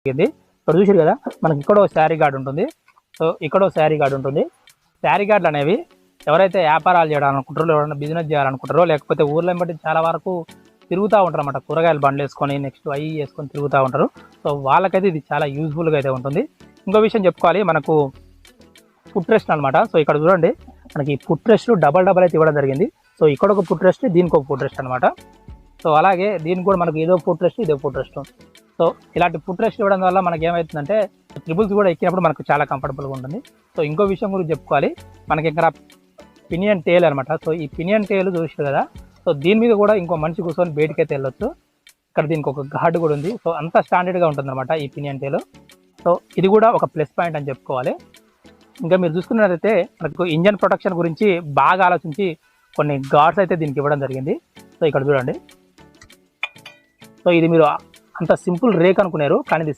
జరిగింది. ఇక్కడ చూసారు కదా, మనకి ఇక్కడ శారీ గార్డ్ ఉంటుంది. సో ఇక్కడ శారీ గార్డ్ ఉంటుంది. శారీ గార్డులు అనేవి ఎవరైతే వ్యాపారాలు చేయాలనుకుంటారో, ఎవరైనా బిజినెస్ చేయాలనుకుంటారో, లేకపోతే ఊర్లో బట్టి చాలా వరకు తిరుగుతూ ఉంటారు అన్నమాట. కూరగాయలు బండ్లు వేసుకొని నెక్స్ట్ అవి వేసుకొని తిరుగుతూ ఉంటారు. సో వాళ్ళకైతే ఇది చాలా యూజ్ఫుల్గా అయితే ఉంటుంది. ఇంకో విషయం చెప్పుకోవాలి, మనకు ఫుట్ రెస్ట్ అనమాట. సో ఇక్కడ చూడండి, మనకి ఫుట్ రెస్ట్ డబల్ అయితే ఇవ్వడం జరిగింది. సో ఇక్కడ ఒక ఫుట్ రెస్ట్, దీనికి ఒక ఫుట్ రెస్ట్ అనమాట. సో అలాగే దీనికి కూడా మనకు ఏదో ఫుట్ రెస్ట్, ఇదో ఫుట్ రెస్ట్. సో ఇలాంటి ఫుట్ రెస్ట్ ఇవ్వడం వల్ల మనకి ఏమవుతుందంటే ట్రిపుల్స్ కూడా ఎక్కినప్పుడు మనకు చాలా కంఫర్టబుల్గా ఉంటుంది. సో ఇంకో విషయం గురించి చెప్పుకోవాలి, మనకి ఇక్కడ పినియన్ టేల్ అనమాట. సో ఈ పినియన్ టేల్ చూసారు కదా, సో దీని మీద కూడా ఇంకో మనిషి కూర్చొని బయటకైతే వెళ్ళొచ్చు. ఇక్కడ దీనికి ఒక గార్డు కూడా ఉంది. సో అంతా స్టాండర్డ్గా ఉంటుంది అనమాట ఈ పినియన్ టేల్. సో ఇది కూడా ఒక ప్లస్ పాయింట్ అని చెప్పుకోవాలి. ఇంకా మీరు చూసుకున్నట్లయితే మనకు ఇంజన్ ప్రొటెక్షన్ గురించి బాగా ఆలోచించి కొన్ని గార్డ్స్ అయితే దీనికి ఇవ్వడం జరిగింది. సో ఇక్కడ చూడండి, సో ఇది మీరు అంత సింపుల్ రేక్ అనుకున్నారు, కానీ ఇది